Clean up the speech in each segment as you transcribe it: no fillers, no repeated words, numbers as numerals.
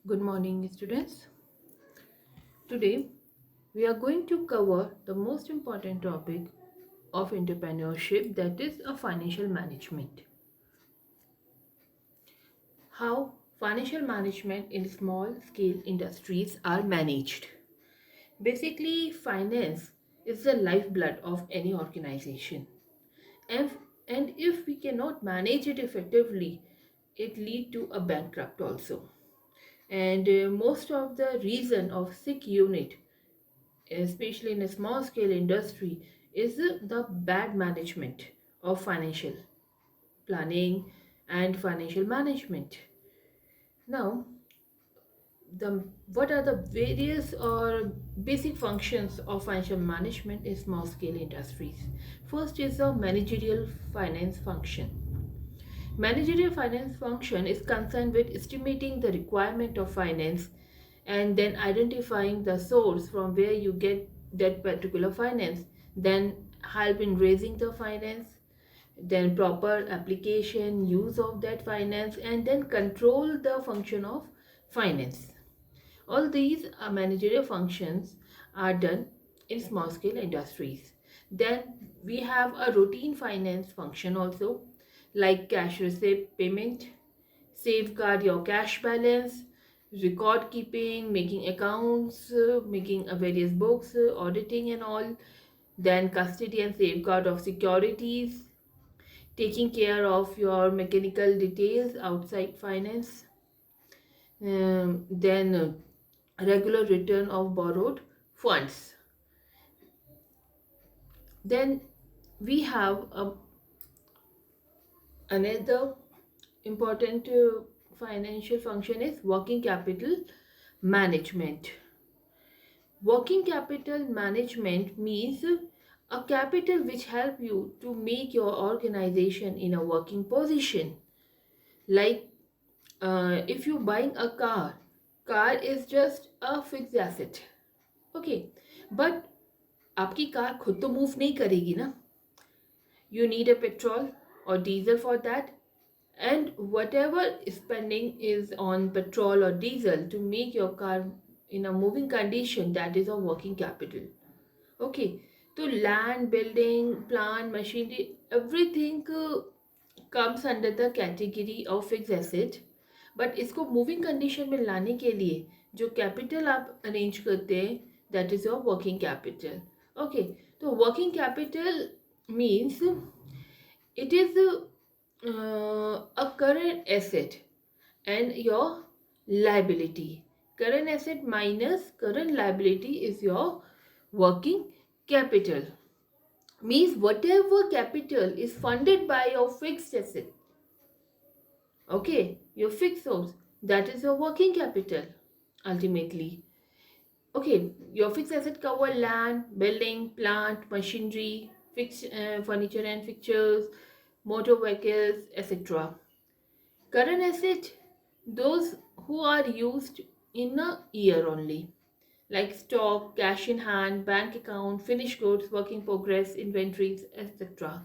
Good morning, students. Today, we are going to cover the most important topic of entrepreneurship, that is a financial management. How financial management in small scale industries are managed. Basically, finance is the lifeblood of any organization. And, and if we cannot manage it effectively, it lead to a bankrupt also. And most of the reason of sick unit, especially in a small scale industry, is the bad management of financial planning and financial management. Now, the what are the various or basic functions of financial management in small scale industries? First is the managerial finance function. Managerial finance function is concerned with estimating the requirement of finance and then identifying the source from where you get that particular finance, then help in raising the finance, then proper application, use of that finance, and then control the function of finance. All these managerial functions are done in small scale industries. Then we have a routine finance function also, like cash receipt payment, safeguard your cash balance, record keeping, making accounts, making various books, auditing and all. Then custody and safeguard of securities, taking care of your mechanical details outside finance. Then regular return of borrowed funds. Then we have another important financial function is working capital management. Working capital management means a capital which help you to make your organization in a working position. Like if you buying a car is just a fixed asset. Okay, but आपकी car खुद तो move नहीं करेगी ना. You need a petrol or diesel for that, and whatever spending is on petrol or diesel to make your car in a moving condition, that is a working capital. Okay, so land, building, plant, machinery, everything comes under the category of fixed asset. But इसको moving condition में लाने के लिए जो capital आप arrange करते हैं, that is your working capital. Okay, तो working capital means it is a current asset and your liability. Current asset minus current liability is your working capital. Means whatever capital is funded by your fixed asset, okay, your fixed source, that is your working capital ultimately. Okay, your fixed asset cover land, building, plant, machinery, fixed furniture and fixtures, motor vehicles, etc. Current asset, those who are used in a year only, like stock, cash in hand, bank account, finished goods, work in progress, inventories, etc.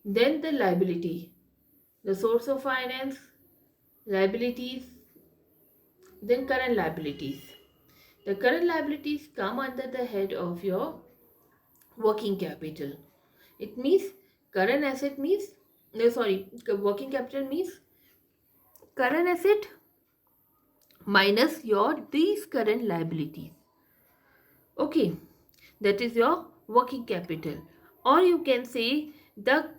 Then the liability, the source of finance, liabilities, then current liabilities. The current liabilities come under the head of your working capital. It means current asset means, no sorry, working capital means current asset minus your these current liabilities. Okay, that is your working capital, or you can say the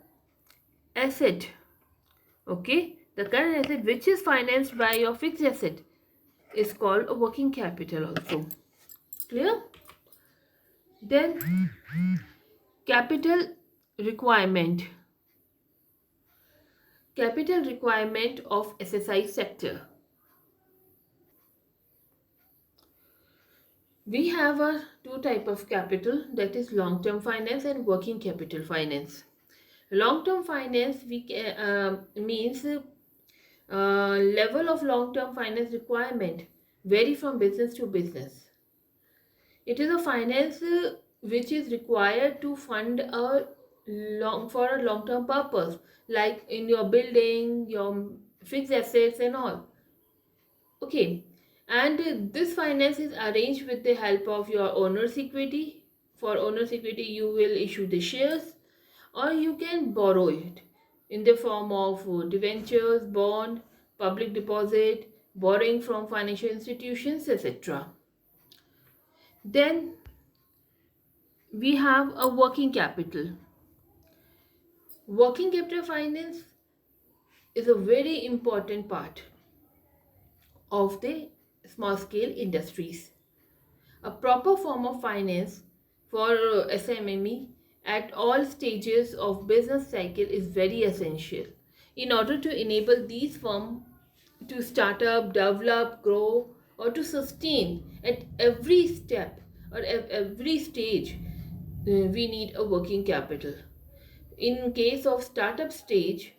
asset. Okay, the current asset which is financed by your fixed asset is called a working capital also. Clear? Then capital requirement. Capital requirement of SSI sector. We have a two type of capital, that is long term finance and working capital finance. Long term finance means level of long term finance requirement vary from business to business. It is a finance which is required to fund a long term purpose, like in your building, your fixed assets and all. Okay, And this finance is arranged with the help of your owner's equity. For owner's equity, you will issue the shares, or you can borrow it in the form of debentures, bond, public deposit, borrowing from financial institutions, etc. Then we have a working capital. Working capital finance is a very important part of the small scale industries. A proper form of finance for SMME at all stages of business cycle is very essential in order to enable these firms to start up, develop, grow, or to sustain at every step or every stage. We need a working capital. In case of startup stage,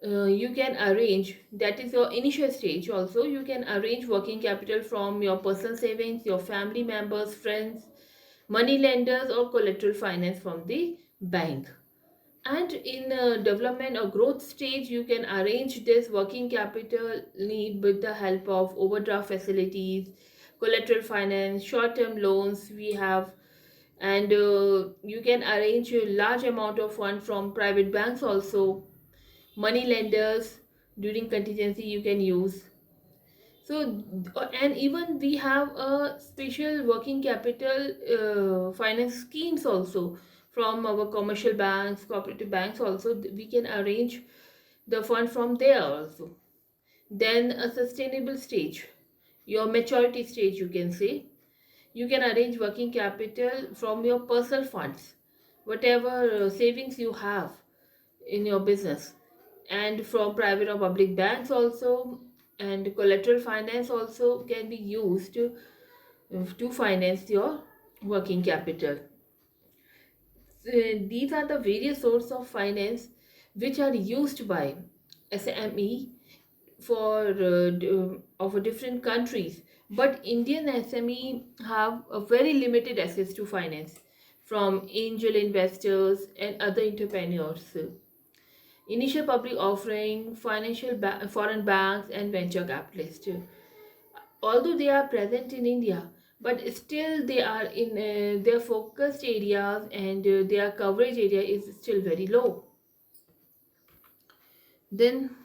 you can arrange, that is your initial stage, also you can arrange working capital from your personal savings, your family members, friends, money lenders, or collateral finance from the bank. And in development or growth stage, you can arrange this working capital need with the help of overdraft facilities, collateral finance, short-term loans we have. And you can arrange a large amount of fund from private banks also, money lenders. During contingency you can use. So and even we have a special working capital finance schemes also from our commercial banks, cooperative banks also. We can arrange the fund from there also. Then a sustainable stage, your maturity stage, you can say, you can arrange working capital from your personal funds, whatever savings you have in your business, and from private or public banks also. And collateral finance also can be used to finance your working capital. These are the various sources of finance which are used by SME for of different countries. But Indian SME have a very limited access to finance from angel investors and other entrepreneurs. Initial public offering, foreign banks, and venture capitalists. Although they are present in India, but still they are in their focused areas, and their coverage area is still very low. Then,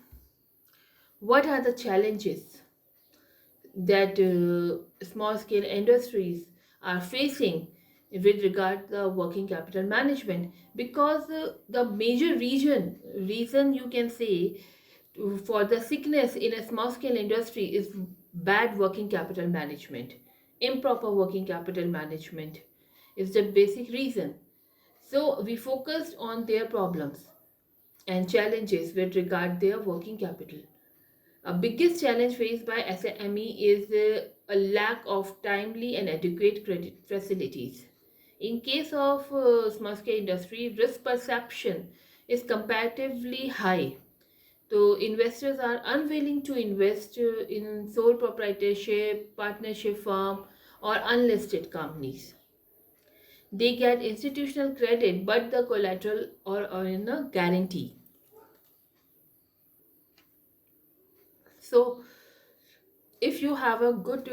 what are the challenges that small scale industries are facing with regard to the working capital management? Because the major reason you can say for the sickness in a small scale industry is bad working capital management. Improper working capital management is the basic reason. So we focused on their problems and challenges with regard their working capital. A biggest challenge faced by SME is a lack of timely and adequate credit facilities. In case of small scale industry, risk perception is comparatively high. So investors are unwilling to invest in sole proprietorship, partnership firm, or unlisted companies. They get institutional credit, but the collateral or in a guarantee. So if you have a good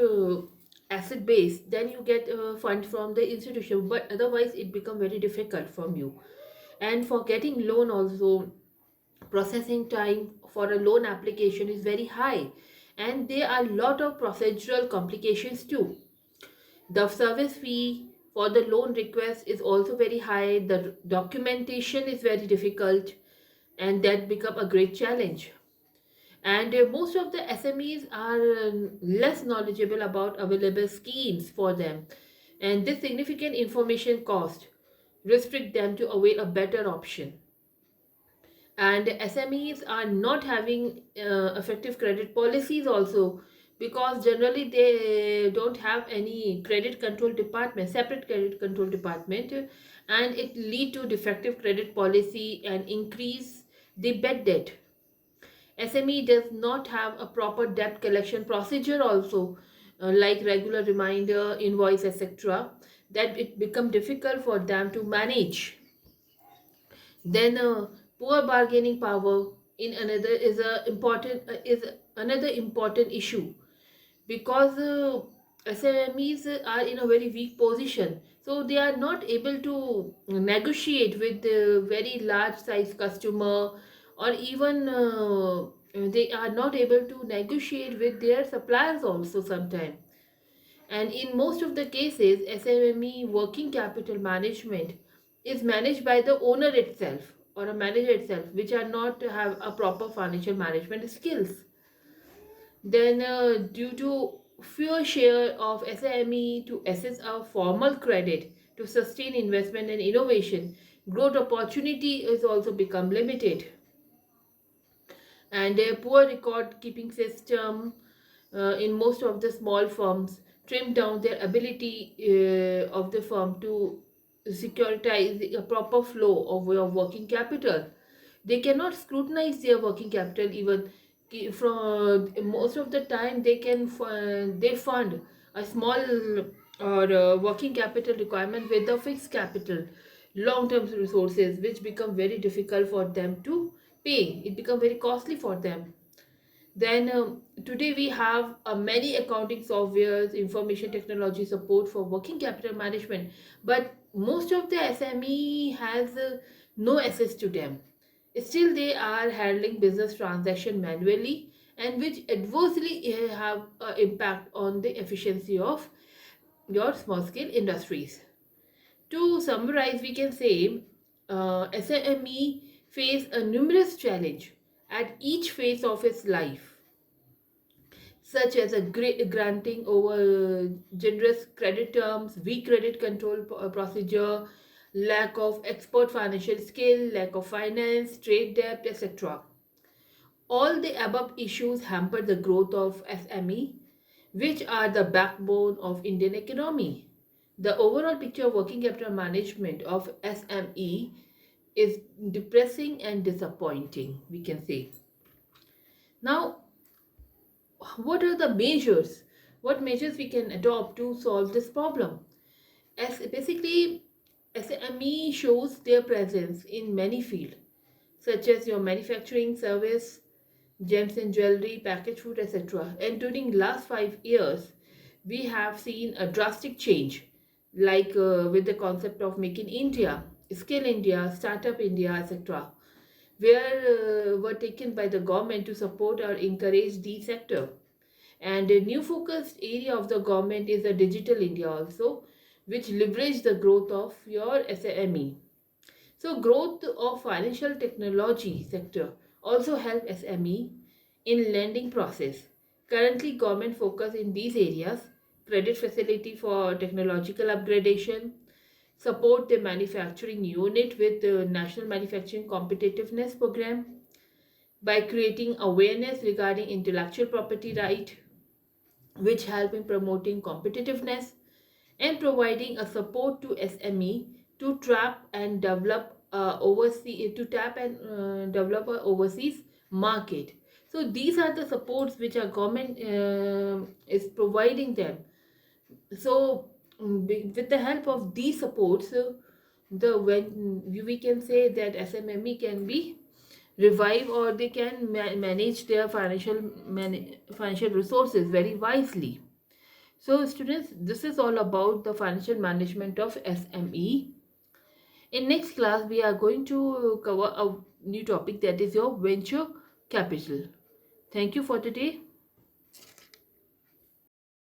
asset base, then you get a fund from the institution, but otherwise it become very difficult from you. And for getting loan also, processing time for a loan application is very high, and there are a lot of procedural complications too. The service fee for the loan request is also very high, the documentation is very difficult, and that become a great challenge. And most of the SMEs are less knowledgeable about available schemes for them, and this significant information cost restrict them to avail a better option. And SMEs are not having effective credit policies also, because generally they don't have any credit control department, separate credit control department, and it lead to defective credit policy and increase the bad debt. SME does not have a proper debt collection procedure also, like regular reminder, invoice, etc., that it become difficult for them to manage. Then poor bargaining power in another is another important issue, because SMEs are in a very weak position. So they are not able to negotiate with the very large size customer, or even they are not able to negotiate with their suppliers also sometimes. And in most of the cases, SME working capital management is managed by the owner itself or a manager itself, which are not have a proper financial management skills. Then, due to fewer share of SME to access a formal credit to sustain investment and innovation, growth opportunity is also become limited. And a poor record keeping system in most of the small firms trim down their ability of the firm to securitize a proper flow of your working capital. They cannot scrutinize their working capital even from most of the time. They fund a small or working capital requirement with a fixed capital long term resources, which become very difficult for them to pay. It become very costly for them. Then today we have many accounting softwares, information technology support for working capital management, but most of the SME has no access to them. Still, they are handling business transaction manually, and which adversely have impact on the efficiency of your small scale industries. To summarize, we can say SME face a numerous challenge at each phase of its life, such as a granting over generous credit terms, weak credit control procedure, lack of expert financial skill, lack of finance, trade debt, etc. All the above issues hamper the growth of SME, which are the backbone of Indian economy. The overall picture of working capital management of SME is depressing and disappointing, we can say. Now, what are the measures? What measures we can adopt to solve this problem? As basically, SME shows their presence in many fields, such as your manufacturing, service, gems and jewelry, packaged food, etc. And during last 5 years, we have seen a drastic change, like with the concept of Make in India, Skill India, Startup India, etc., were taken by the government to support or encourage the sector. And a new focused area of the government is the Digital India also, which leverage the growth of your SME. So growth of financial technology sector also help SME in lending process. Currently, government focus in these areas: credit facility for technological upgradation, support the manufacturing unit with the National Manufacturing Competitiveness Program by creating awareness regarding intellectual property right, which help in promoting competitiveness and providing a support to SME to trap and develop develop a overseas market. So these are the supports which our government is providing them. So with the help of these supports, the when we can say that SMME can be revive, or they can manage their financial resources very wisely. So students, this is all about the financial management of SME. In next class, we are going to cover a new topic, that is your venture capital. Thank you for today.